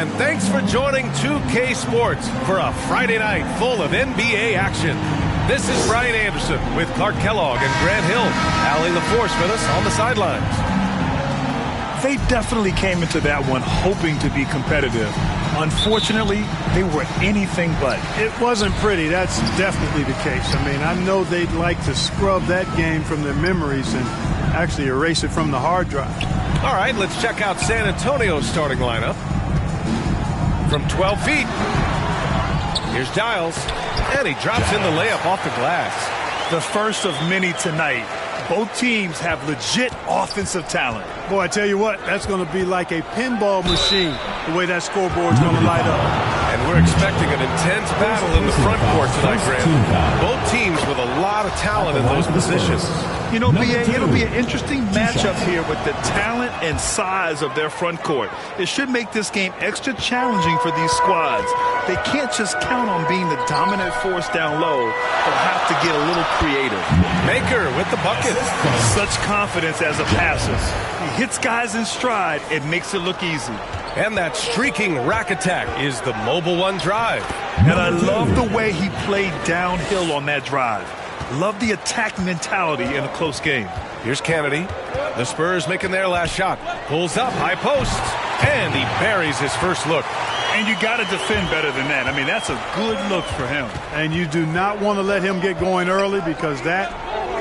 and thanks for joining 2K Sports for a Friday night full of NBA action. This is Brian Anderson with Clark Kellogg and Grant Hill. Allie LaForce with us on the sidelines. They definitely came into that one hoping to be competitive. Unfortunately, they were anything but. It wasn't pretty. That's definitely the case. I mean, I know they'd like to scrub that game from their memories and actually erase it from the hard drive. All right, let's check out San Antonio's starting lineup. From 12 feet, here's Giles, and he drops in the layup off the glass. The first of many tonight. Both teams have legit offensive talent. Boy, I tell you what, that's going to be like a pinball machine, the way that scoreboard's going to light up. And we're expecting an intense battle in the front court tonight, Grant. Both teams with a lot of talent in those positions. You know, BA, it'll be an interesting matchup here with the talent and size of their front court. It should make this game extra challenging for these squads. They can't just count on being the dominant force down low. They'll have to get a little creative. Maker with the bucket. Such confidence as a passer. He hits guys in stride. It makes it look easy. And that streaking rack attack is the mobile one drive. And I love the way he played downhill on that drive. Love the attack mentality in a close game. Here's Kennedy. The Spurs making their last shot. Pulls up, high post, and he buries his first look. And you got to defend better than that. I mean, that's a good look for him. And you do not want to let him get going early because that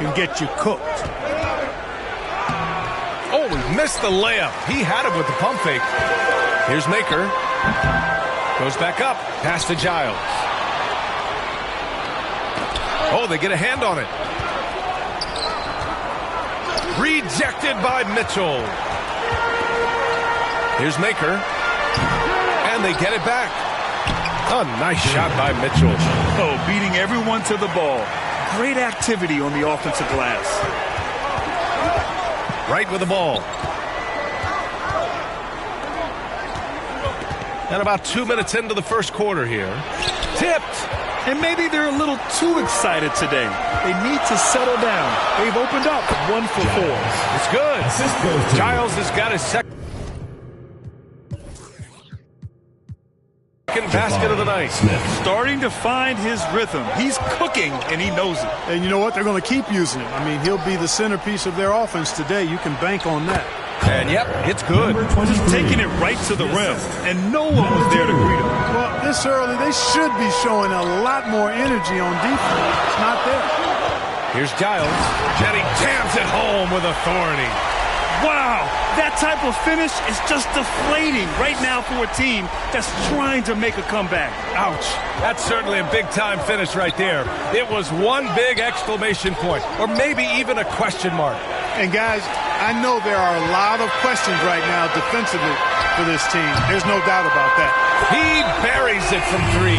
can get you cooked. Oh, he missed the layup. He had it with the pump fake. Here's Maker. Goes back up. Pass to Giles. Oh, they get a hand on it. Rejected by Mitchell. Here's Maker. And they get it back. A nice shot by Mitchell. Oh, beating everyone to the ball. Great activity on the offensive glass. Right with the ball. And about 2 minutes into the first quarter here. Tipped. And maybe they're a little too excited today. They need to settle down. They've opened up 1 for 4. It's good. Giles has got his second basket of the night. Starting to find his rhythm. He's cooking, and he knows it. And you know what? They're going to keep using him. I mean, he'll be the centerpiece of their offense today. You can bank on that. And, yep, it's good. Just taking it right to the rim, and no one was there to greet him. Well, this early, they should be showing a lot more energy on defense. It's not there. Here's Giles, and he jams it home with authority. Wow, that type of finish is just deflating right now for a team that's trying to make a comeback. Ouch. That's certainly a big-time finish right there. It was one big exclamation point, or maybe even a question mark. And, guys, I know there are a lot of questions right now defensively for this team. There's no doubt about that. He buries it from 3.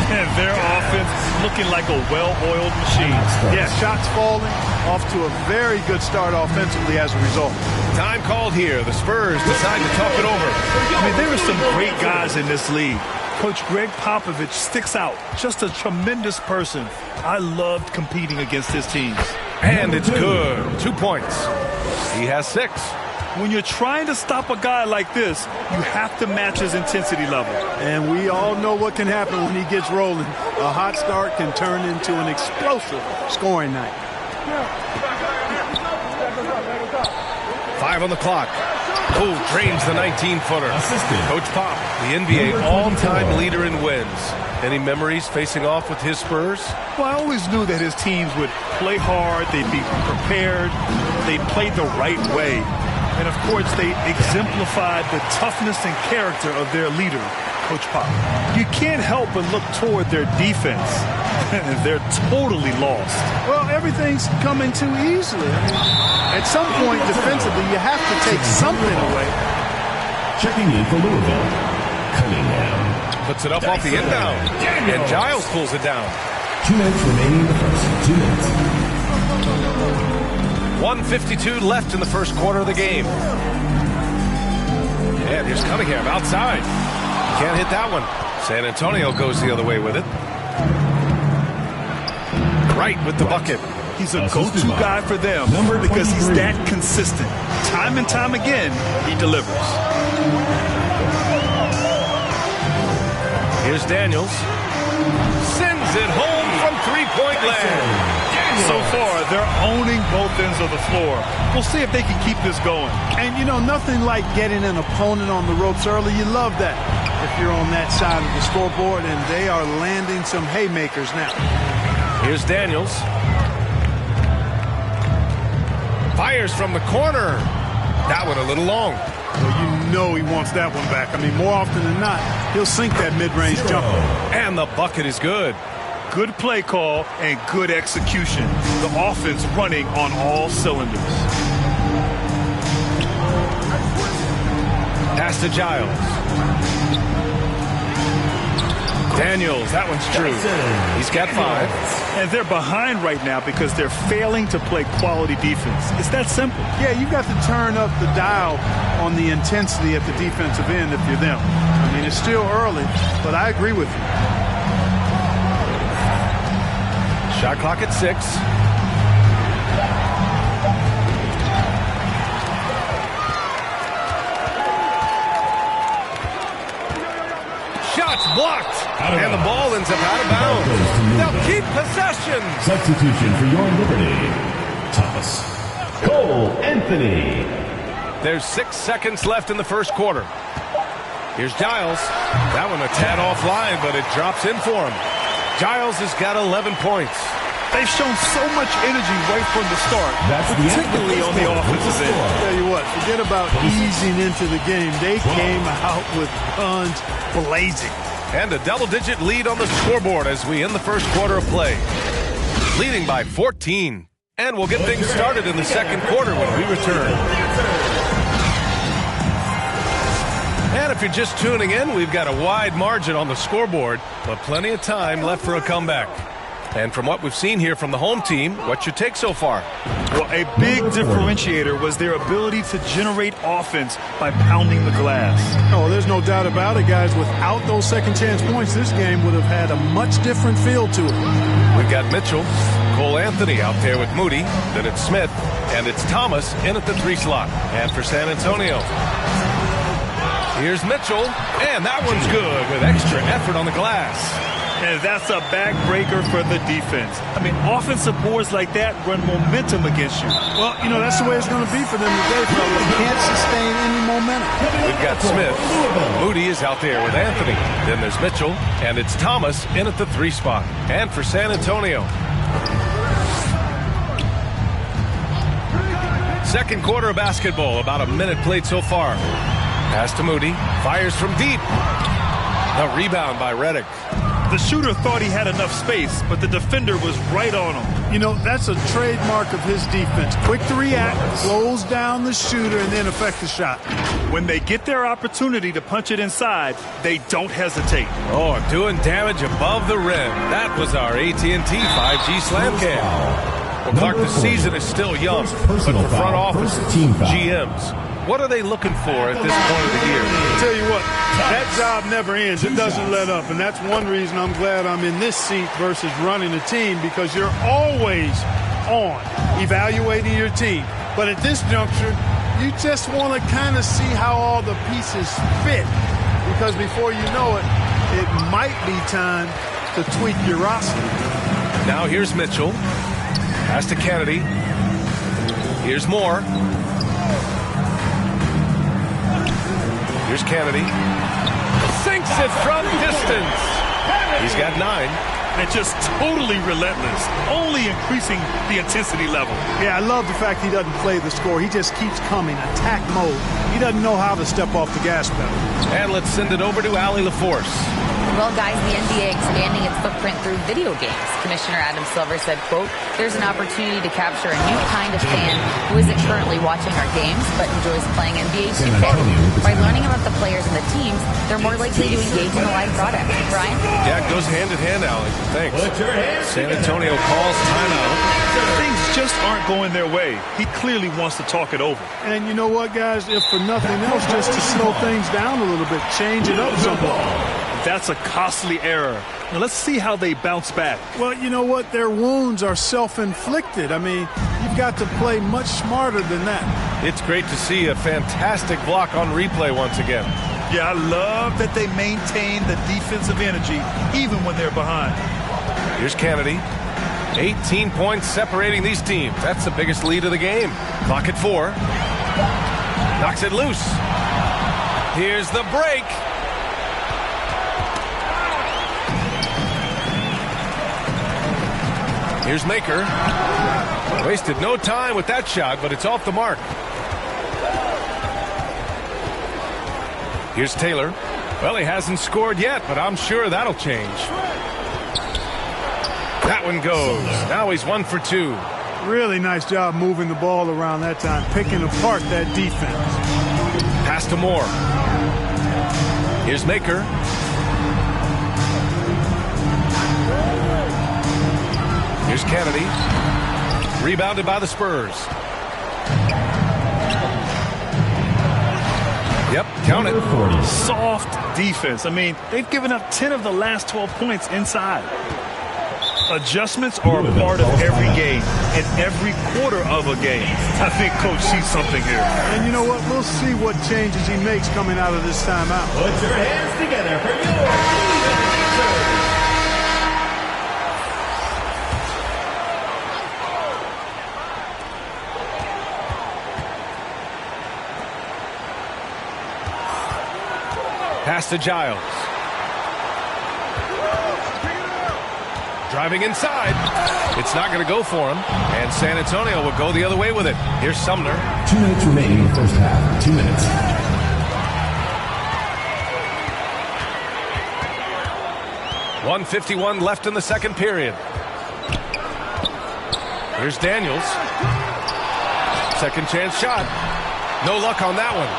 And their offense looking like a well-oiled machine. Yeah, shots falling, off to a very good start offensively as a result. Time called here. The Spurs decide to talk it over. I mean, there are some great guys in this league. Coach Greg Popovich sticks out. Just a tremendous person. I loved competing against his teams. And it's good. 2 points. He has 6. When you're trying to stop a guy like this, you have to match his intensity level. And we all know what can happen when he gets rolling. A hot start can turn into an explosive scoring night. 5 on the clock. Oh, drains the 19-footer. Coach Pop, the NBA all-time leader in wins. Any memories facing off with his Spurs? Well, I always knew that his teams would play hard, they'd be prepared, they'd play the right way. And, of course, they exemplified the toughness and character of their leader, Coach Pop. You can't help but look toward their defense. They're totally lost. Well, everything's coming too easily. I mean, at some point, defensively, you have to take something away. Checking in for Louisville, Cunningham. Puts it up off the inbound. And Giles pulls it down. 2 minutes remaining in the first. 2 minutes. 1:52 left in the first quarter of the game. And here's Cunningham outside. Can't hit that one. San Antonio goes the other way with it. Right with the bucket. He's a go-to guy for them because he's that consistent. Time and time again, he delivers. Here's Daniels. Sends it home from three-point land. So far, they're owning both ends of the floor. We'll see if they can keep this going. And, you know, nothing like getting an opponent on the ropes early. You love that if you're on that side of the scoreboard, and they are landing some haymakers now. Here's Daniels. Fires from the corner. That one a little long. Well, you know he wants that one back. I mean, more often than not, he'll sink that mid-range jumper. And the bucket is good. Good play call and good execution. The offense running on all cylinders. Pass to Giles. Daniels, that one's true. He's got 5. And they're behind right now because they're failing to play quality defense. It's that simple. Yeah, you've got to turn up the dial on the intensity at the defensive end if you're them. I mean, it's still early, but I agree with you. Shot clock at 6. Shots blocked. And the ball ends up out of bounds. They'll keep possession. Substitution for your Liberty. Thomas. Cole Anthony. There's 6 seconds left in the first quarter. Here's Giles. That one a tad offline, but it drops in for him. Giles has got 11 points. They've shown so much energy right from the start, particularly on the offensive end. I'll tell you what, forget about easing into the game. They came out with guns blazing. And a double-digit lead on the scoreboard as we end the first quarter of play. Leading by 14. And we'll get things started in the second quarter when we return. And if you're just tuning in, we've got a wide margin on the scoreboard, but plenty of time left for a comeback. And from what we've seen here from the home team, what's your take so far? Well, a big differentiator was their ability to generate offense by pounding the glass. Oh, there's no doubt about it, guys. Without those second chance points, this game would have had a much different feel to it. We've got Mitchell, Cole Anthony out there with Moody, then it's Smith, and it's Thomas in at the 3 slot. And for San Antonio, here's Mitchell, and that one's good with extra effort on the glass. And that's a backbreaker for the defense. I mean, offensive boards like that run momentum against you. Well, you know, that's the way it's going to be for them today, fellas. They can't sustain any momentum. We've got Smith. Moody is out there with Anthony. Then there's Mitchell, and it's Thomas in at the 3 spot. And for San Antonio, second quarter of basketball, about a minute played so far. Pass to Moody, fires from deep. The rebound by Redick. The shooter thought he had enough space, but the defender was right on him. You know, that's a trademark of his defense. Quick to react, close down the shooter, and then affect the shot. When they get their opportunity to punch it inside, they don't hesitate. Oh, doing damage above the rim. That was our AT&T 5G Slam Cam. Well, Clark, the season is still young, but for front offices, GMs, what are they looking for at this point of the year? I'll tell you what, that job never ends. It doesn't let up, and that's one reason I'm glad I'm in this seat versus running a team, because you're always on evaluating your team. But at this juncture, you just want to kind of see how all the pieces fit, because before you know it, it might be time to tweak your roster. Now here's Mitchell. Pass to Kennedy. Here's Moore. Here's Kennedy. Sinks it from distance. He's got 9. And just totally relentless, only increasing the intensity level. Yeah, I love the fact he doesn't play the score. He just keeps coming, attack mode. He doesn't know how to step off the gas pedal. And let's send it over to Allie LaForce. Well, guys, the NBA expanding its footprint through video games. Commissioner Adam Silver said, quote, "There's an opportunity to capture a new kind of fan who isn't currently watching our games but enjoys playing NBA 2K. By learning about the players and the teams, they're more likely to engage in the live product." Brian? Yeah, it goes hand in hand, Allie. Thanks. San Antonio calls timeout. Things just aren't going their way. He clearly wants to talk it over. And you know what, guys? If for nothing else, just to slow things down a little bit, change it up somewhat. That's a costly error. Now let's see how they bounce back. Well, you know what? Their wounds are self-inflicted. I mean, you've got to play much smarter than that. It's great to see a fantastic block on replay once again. Yeah, I love that they maintain the defensive energy even when they're behind. Here's Kennedy. 18 points separating these teams. That's the biggest lead of the game. Clock at 4. Knocks it loose. Here's the break. Here's Maker. Wasted no time with that shot, but it's off the mark. Here's Taylor. Well, he hasn't scored yet, but I'm sure that'll change. That one goes. Now he's 1 for 2. Really nice job moving the ball around that time, picking apart that defense. Pass to Moore. Here's Maker. Here's Kennedy. Rebounded by the Spurs. Yep, count it. Soft defense. I mean, they've given up 10 of the last 12 points inside. Adjustments are a part of every game and every quarter of a game. I think Coach sees something here. And you know what? We'll see what changes he makes coming out of this timeout. Put your hands together for your answer. Pass to Giles. Driving inside. It's not going to go for him. And San Antonio will go the other way with it. Here's Sumner. 2 minutes remaining in the first half. 2 minutes. .151 left in the second period. Here's Daniels. Second chance shot. No luck on that one.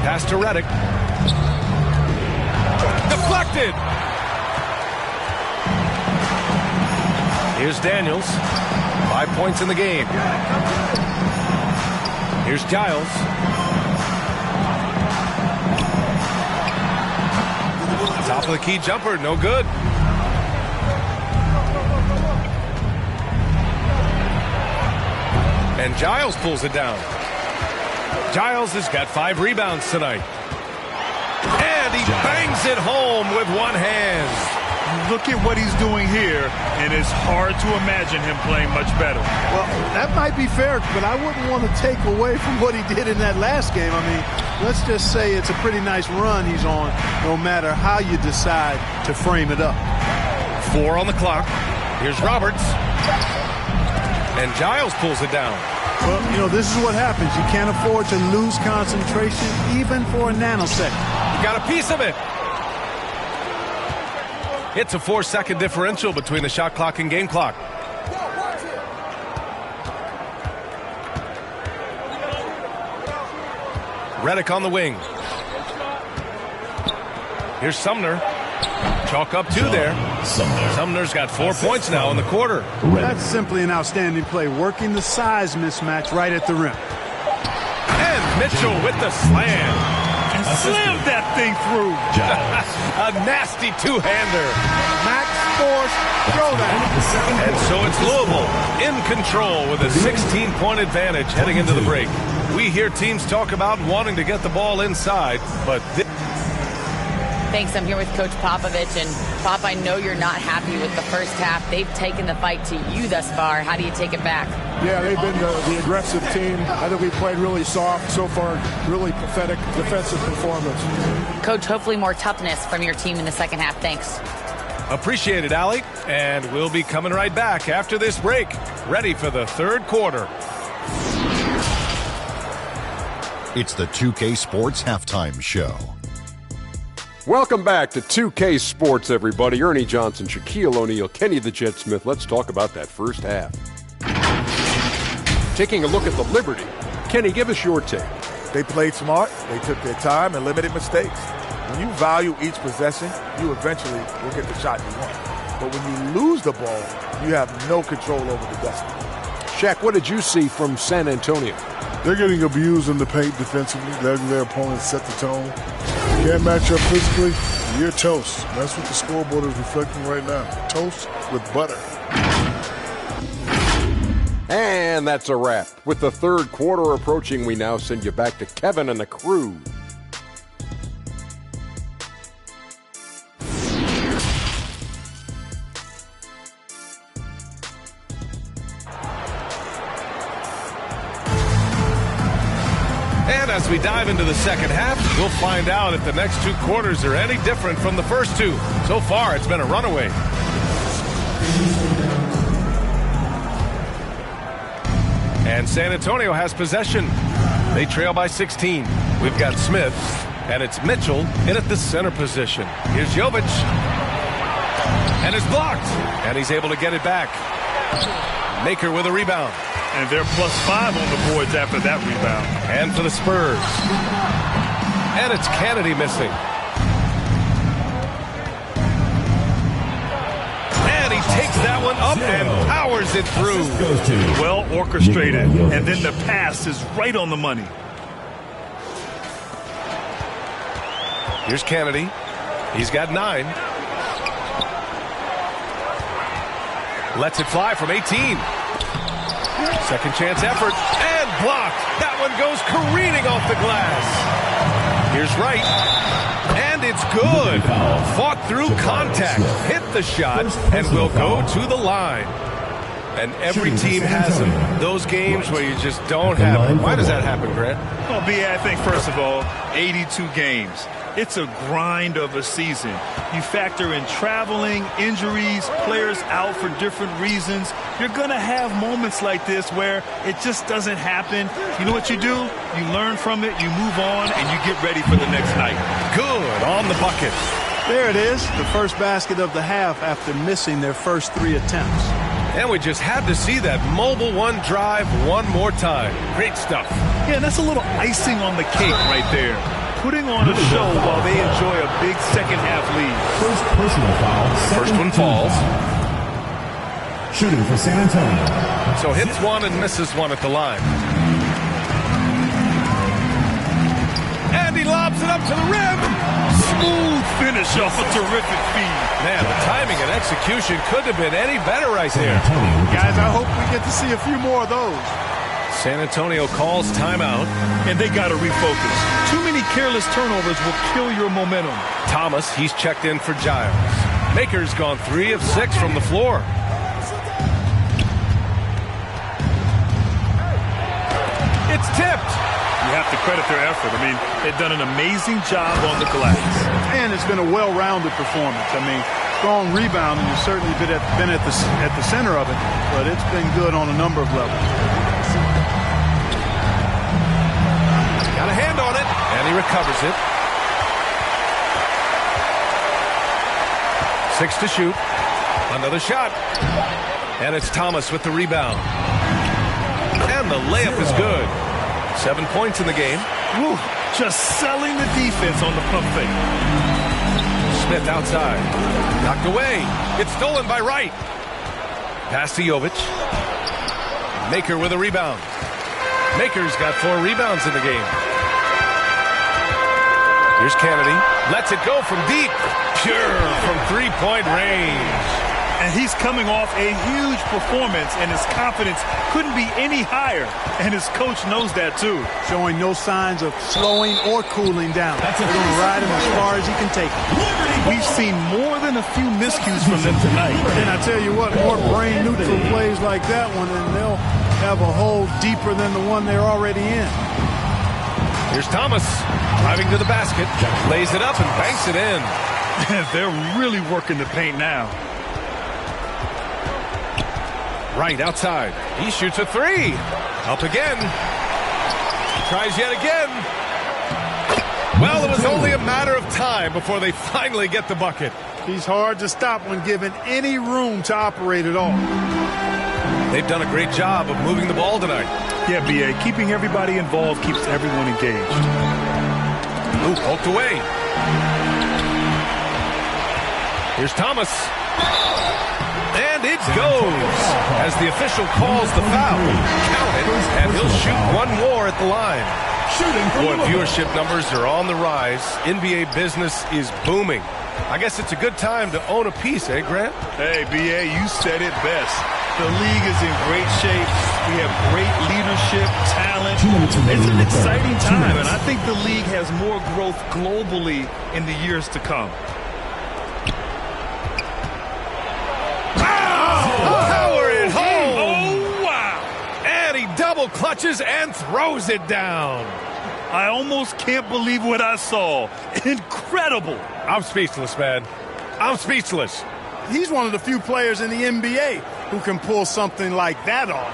Pass to Redick. Deflected. Here's Daniels. 5 points in the game. Here's Giles. Top of the key jumper, no good. And Giles pulls it down. Giles has got 5 rebounds tonight. And he bangs it home with one hand. Look at what he's doing here, and it's hard to imagine him playing much better. Well, that might be fair, but I wouldn't want to take away from what he did in that last game. I mean, let's just say it's a pretty nice run he's on, no matter how you decide to frame it up. 4 on the clock. Here's Roberts. And Giles pulls it down. Well, you know, this is what happens. You can't afford to lose concentration even for a nanosecond. You got a piece of it. It's a 4-second differential between the shot clock and game clock. Redick on the wing. Here's Sumner. Chalk up 2 there. Sumner's got 4 points now in the quarter. That's simply an outstanding play, working the size mismatch right at the rim. And Mitchell with the slam. And slammed that thing through. A nasty two-hander. Max Force, throw that. And so it's Louisville in control with a 16-point advantage heading into the break. We hear teams talk about wanting to get the ball inside, but Thanks. I'm here with Coach Popovich. And, Pop, I know you're not happy with the first half. They've taken the fight to you thus far. How do you take it back? Yeah, they've been the aggressive team. I think we played really soft so far. Really pathetic defensive performance. Coach, hopefully more toughness from your team in the second half. Thanks. Appreciate it, Allie. And we'll be coming right back after this break. Ready for the third quarter. It's the 2K Sports Halftime Show. Welcome back to 2K Sports, everybody. Ernie Johnson, Shaquille O'Neal, Kenny the Jet Smith. Let's talk about that first half. Taking a look at the Liberty. Kenny, give us your take. They played smart. They took their time and limited mistakes. When you value each possession, you eventually will get the shot you want. But when you lose the ball, you have no control over the destiny. Shaq, what did you see from San Antonio? They're getting abused in the paint defensively, letting their opponents set the tone. You can't match up physically, you're toast. That's what the scoreboard is reflecting right now. Toast with butter. And And that's a wrap. With the third quarter approaching, we now send you back to Kevin and the crew. And as we dive into the second half, we'll find out if the next two quarters are any different from the first two. So far, it's been a runaway. And San Antonio has possession. They trail by 16. We've got Smith, and it's Mitchell in at the center position. Here's Jovic. And it's blocked. And he's able to get it back. Maker with a rebound. And they're +5 on the boards after that rebound. And for the Spurs. And it's Kennedy missing. And he takes that one up and powers it through. Well orchestrated. And then the pass is right on the money. Here's Kennedy. He's got 9. Lets it fly from 18. Second chance effort, and blocked. That one goes careening off the glass. Here's Wright, and it's good. Fought through contact, hit the shot, and will go to the line. And every team has them. Those games where you just don't have them. Why does that happen, Grant? Well, B.A., I think, first of all, 82 games. It's a grind of a season. You factor in traveling, injuries, players out for different reasons. You're going to have moments like this where it just doesn't happen. You know what you do? You learn from it, you move on, and you get ready for the next night. Good on the bucket. There it is, the first basket of the half after missing their first 3 attempts. And we just had to see that mobile one drive one more time. Great stuff. Yeah, and that's a little icing on the cake right there. Putting on a show while they enjoy a big second half lead. First personal foul. First one falls. Shooting for San Antonio. So hits one and misses one at the line. And he lobs it up to the rim. Smooth finish off a terrific feed. Man, the timing and execution couldn't have been any better right there. Guys, I hope we get to see a few more of those. San Antonio calls timeout. And they got to refocus. Too many careless turnovers will kill your momentum. Thomas, he's checked in for Giles. Maker's gone 3 of 6 from the floor. It's tipped. You have to credit their effort. I mean, they've done an amazing job on the glass. And it's been a well-rounded performance. I mean, strong rebounding has certainly been at the center of it, but it's been good on a number of levels. Got a hand on it, and he recovers it. 6 to shoot. Another shot. And it's Thomas with the rebound. And the layup is good. 7 points in the game. Woo, just selling the defense on the pump fake. Smith outside. Knocked away. It's stolen by Wright. Pass to Jovic. Maker with a rebound. Maker's got 4 rebounds in the game. Here's Kennedy. Lets it go from deep. Pure from three-point range. And he's coming off a huge performance, and his confidence couldn't be any higher. And his coach knows that, too. Showing no signs of slowing or cooling down. They're going to ride him as far as he can take him. We've seen more than a few miscues from them tonight. And I tell you what, more brain-neutral plays like that one, and they'll have a hole deeper than the one they're already in. Here's Thomas driving to the basket, lays it up and banks it in. They're really working the paint now. Right outside. He shoots a 3. Up again. Tries yet again. Well, it was only a matter of time before they finally get the bucket. He's hard to stop when given any room to operate at all. They've done a great job of moving the ball tonight. Yeah, B.A., keeping everybody involved keeps everyone engaged. Ooh, poked away. Here's Thomas. And it goes as the official calls the foul. Count it, and he'll shoot one more at the line. Boy, viewership numbers are on the rise. NBA business is booming. I guess it's a good time to own a piece, eh, Grant? Hey, B.A., you said it best. The league is in great shape. We have great leadership, talent. It's an exciting time, and I think the league has more growth globally in the years to come. Power it home! Oh, wow! And he double clutches and throws it down. I almost can't believe what I saw. Incredible. I'm speechless, man. I'm speechless. He's one of the few players in the NBA who can pull something like that off.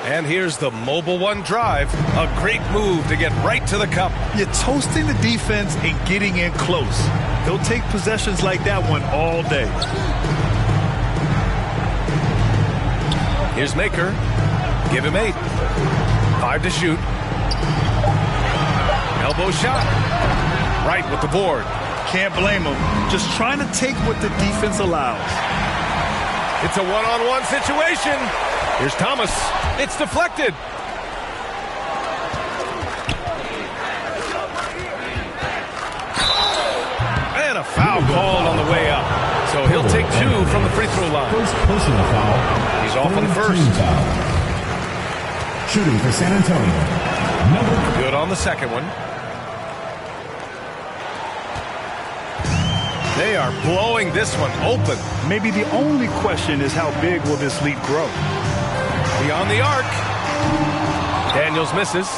And here's the mobile one drive. A great move to get right to the cup. You're toasting the defense and getting in close. They'll take possessions like that one all day. Here's Maker. Give him 8. 5 to shoot. Elbow shot. Right with the board. Can't blame him. Just trying to take what the defense allows. It's a one-on-one situation. Here's Thomas. It's deflected. And a foul called on the way up. So he'll take 2 from the free throw line. First personal foul. He's off on the first. Shooting for San Antonio. Good on the second one. They are blowing this one open. Maybe the only question is how big will this lead grow? Beyond the arc. Daniels misses.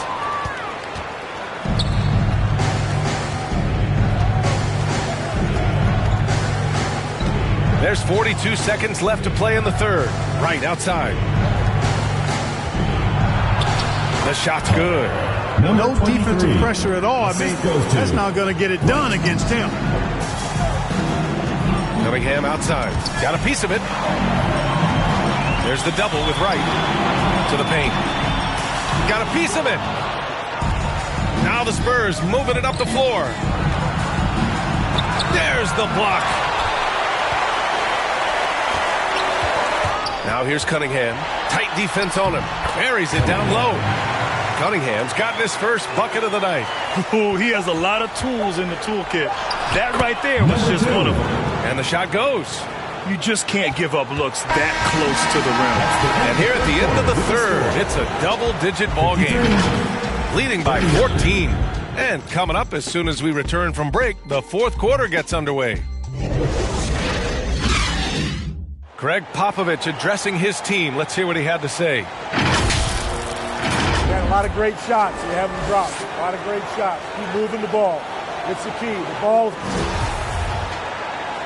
There's 42 seconds left to play in the third. Right outside. The shot's good. No defensive pressure at all. I mean, that's not going to get it done against him. Cunningham outside. Got a piece of it. There's the double with Wright. To the paint. Got a piece of it. Now the Spurs moving it up the floor. There's the block. Now here's Cunningham. Tight defense on him. Buries it down low. Cunningham's gotten his first bucket of the night. Ooh, he has a lot of tools in the toolkit. That right there was just one of them. And the shot goes. You just can't give up looks that close to the rim. And here at the end of the third, it's a double-digit ball game. Leading by 14. And coming up as soon as we return from break, the fourth quarter gets underway. Greg Popovich addressing his team. Let's hear what he had to say. You had a lot of great shots. You haven't dropped. A lot of great shots. Keep moving the ball. It's the key. The ball.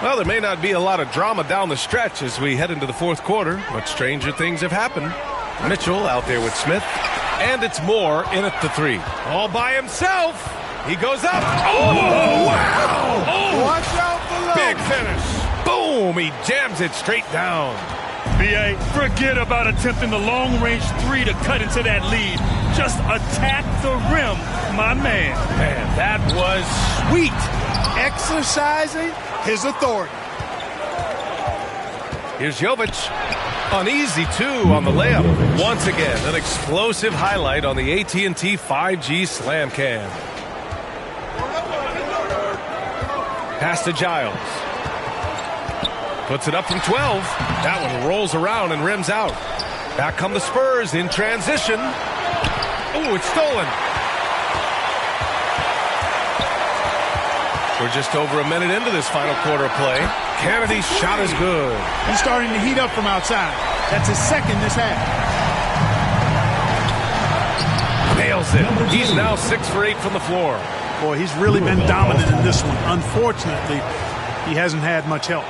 Well, there may not be a lot of drama down the stretch as we head into the fourth quarter, but stranger things have happened. Mitchell out there with Smith, and it's Moore in at the 3. All by himself. He goes up. Oh, wow. Oh, watch out below. Big finish. Boom. He jams it straight down. B.A., forget about attempting the long-range 3 to cut into that lead. Just attack the rim, my man. Man, that was sweet. Exercising his authority. Here's Jovic. Uneasy, too, on the layup. Once again, an explosive highlight on the AT&T 5G Slam Cam. Pass to Giles. Puts it up from 12. That one rolls around and rims out. Back come the Spurs in transition. Ooh, it's stolen. We're just over a minute into this final quarter of play. Kennedy's shot is good. He's starting to heat up from outside. That's his second this half. Nails it. He's now 6 for 8 from the floor. Boy, he's really been dominant in this one. Unfortunately, he hasn't had much help.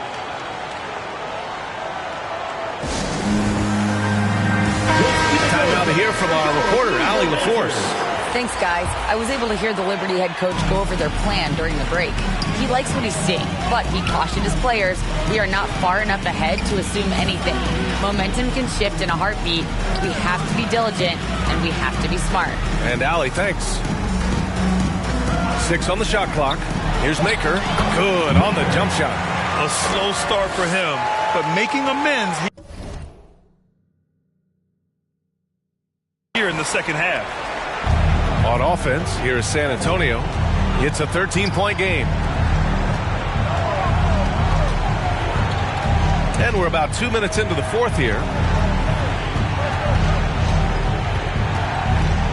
Time now to hear from our reporter, Allie LaForce. Thanks, guys. I was able to hear the Liberty head coach go over their plan during the break. He likes what he's seeing, but he cautioned his players, we are not far enough ahead to assume anything. Momentum can shift in a heartbeat. We have to be diligent, and we have to be smart. And Allie, thanks. 6 on the shot clock. Here's Maker. Good on the jump shot. A slow start for him, but making amends here in the second half. On offense, here is San Antonio. It's a 13-point game. And we're about 2 minutes into the fourth here.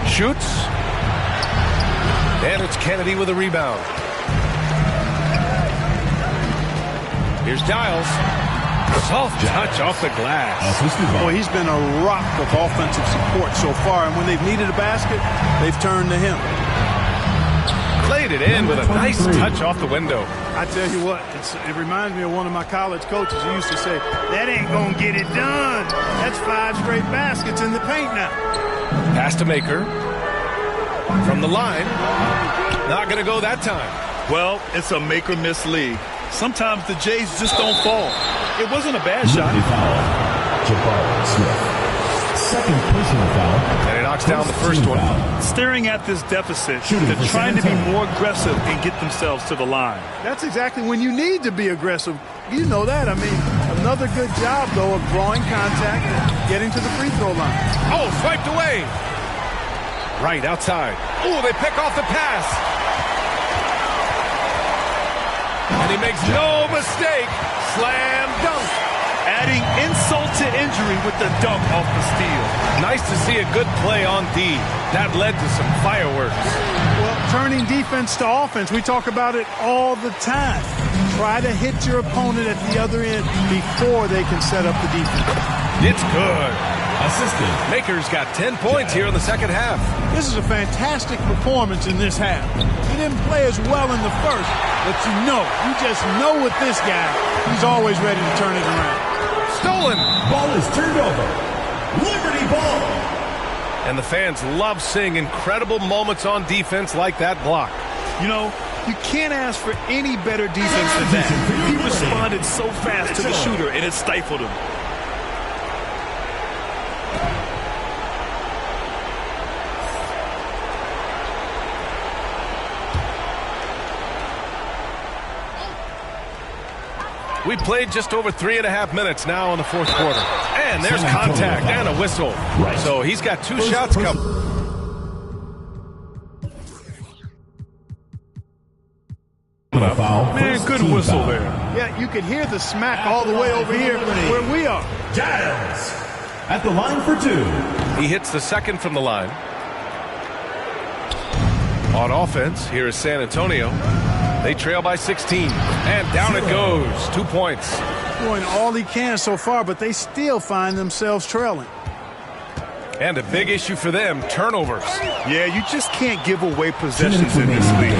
Shoots. And it's Kennedy with a rebound. Here's Giles. Soft touch off the glass. Boy, he's been a rock of offensive support so far, and when they've needed a basket, they've turned to him. Played it in with a nice touch off the window. I tell you what, it reminds me of one of my college coaches who used to say, that ain't going to get it done. That's 5 straight baskets in the paint now. Pass to Maker. From the line. Not going to go that time. Well, it's a make-or-miss league. Sometimes the Jays just don't fall. It wasn't a bad shot. Second personal foul. And he knocks down the first one. Staring at this deficit, they're trying to be more aggressive and get themselves to the line. That's exactly when you need to be aggressive. You know that. I mean, another good job, though, of drawing contact and getting to the free throw line. Oh, swiped away. Right outside. Oh, they pick off the pass. And he makes no mistake. Slam dunk. Adding insult to injury with the dunk off the steal. Nice to see a good play on D. That led to some fireworks. Well, turning defense to offense, we talk about it all the time. Try to hit your opponent at the other end before they can set up the defense. It's good. Assistant. Maker's got 10 points here in the second half. This is a fantastic performance in this half. He didn't play as well in the first, but you just know with this guy, he's always ready to turn it around. Stolen. Ball is turned over. Liberty ball. And the fans love seeing incredible moments on defense like that block. You know, you can't ask for any better defense than that. He responded so fast to the shooter, and it stifled him. We played just over 3.5 minutes now in the fourth quarter. And there's contact and a whistle. So he's got 2 shots coming. Man, good whistle there. Yeah, you could hear the smack all the way over here where we are. Giles at the line for 2. He hits the second from the line. On offense, here is San Antonio. They trail by 16. And down it goes. 2 points. Doing all he can so far, but they still find themselves trailing. And a big issue for them, turnovers. Yeah, you just can't give away possessions in this league.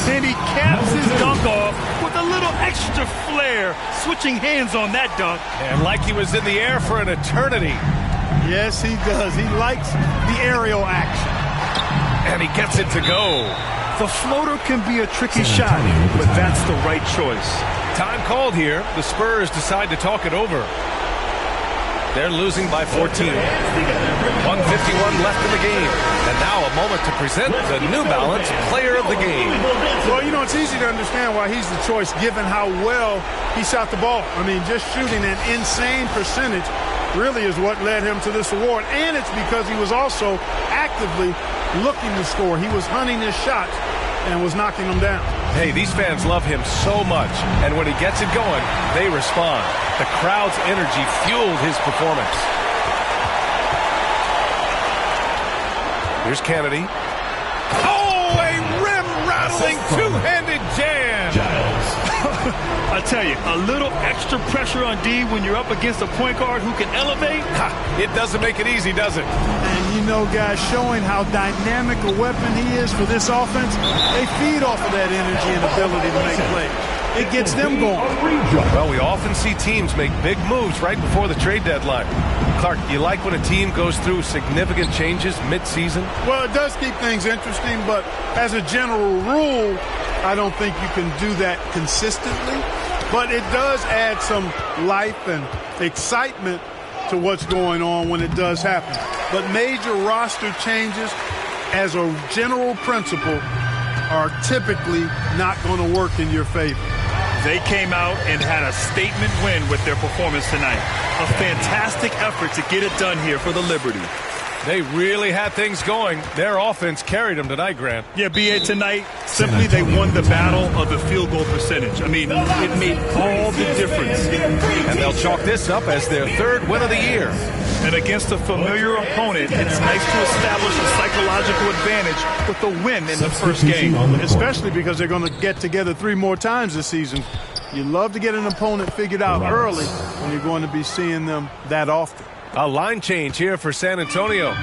And he caps his dunk off with a little extra flair, switching hands on that dunk. And like he was in the air for an eternity. Yes, he does. He likes the aerial action. And he gets it to go. The floater can be a tricky shot, but that's the right choice. Time called here. The Spurs decide to talk it over. They're losing by 14. 1:51 left in the game. And now a moment to present the New Balance Player of the Game. Well, you know, it's easy to understand why he's the choice given how well he shot the ball. I mean, just shooting an insane percentage really is what led him to this award. And it's because he was also actively looking to score. He was hunting his shots and was knocking them down. Hey, these fans love him so much, and when he gets it going, they respond. The crowd's energy fueled his performance. Here's Kennedy. Oh, a rim-rattling two-handed jam! Giles. I tell you, a little extra pressure on D when you're up against a point guard who can elevate. It doesn't make it easy, does it? And you know, guys, showing how dynamic a weapon he is for this offense, they feed off of that energy and ability to make plays. It gets them going. Well, we often see teams make big moves right before the trade deadline. Clark, you like when a team goes through significant changes mid-season? Well, it does keep things interesting, but as a general rule, I don't think you can do that consistently. But it does add some life and excitement to what's going on when it does happen. But major roster changes, as a general principle, are typically not going to work in your favor. They came out and had a statement win with their performance tonight. A fantastic effort to get it done here for the Liberty. They really had things going. Their offense carried them tonight, Grant. Yeah, B.A. tonight, simply they won the battle of the field goal percentage. I mean, it made all the difference. And they'll chalk this up as their third win of the year. And against a familiar opponent, it's nice to establish a psychological advantage with the win in the first game. Especially because they're going to get together 3 more times this season. You love to get an opponent figured out early when you're going to be seeing them that often. A line change here for San Antonio.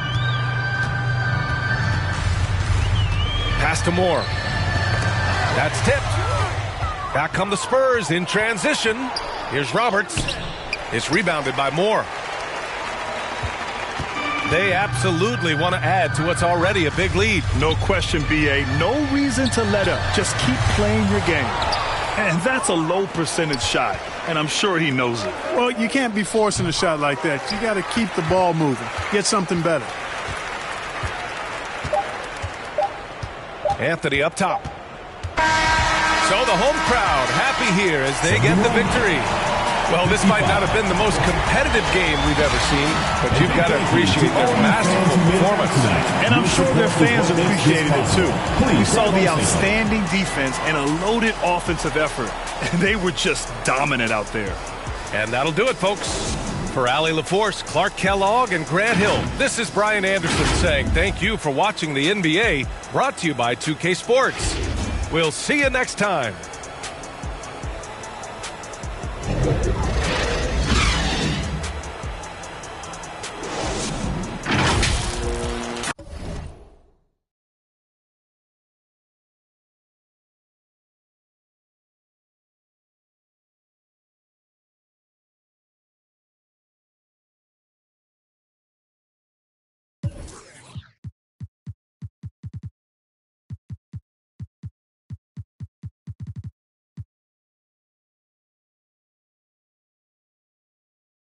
Pass to Moore. That's tipped. Back come the Spurs in transition. Here's Roberts. It's rebounded by Moore. They absolutely want to add to what's already a big lead. No question, B.A. No reason to let up. Just keep playing your game. And that's a low percentage shot, and I'm sure he knows it. Well, you can't be forcing a shot like that. You got to keep the ball moving. Get something better. Anthony up top. So the home crowd happy here as they get the victory. Well, this might not have been the most competitive game we've ever seen, but you've got to appreciate their masterful performance. And I'm sure their fans appreciated it too. We saw the outstanding defense and a loaded offensive effort. And they were just dominant out there. And that'll do it, folks. For Allie LaForce, Clark Kellogg, and Grant Hill, this is Brian Anderson saying thank you for watching the NBA, brought to you by 2K Sports. We'll see you next time.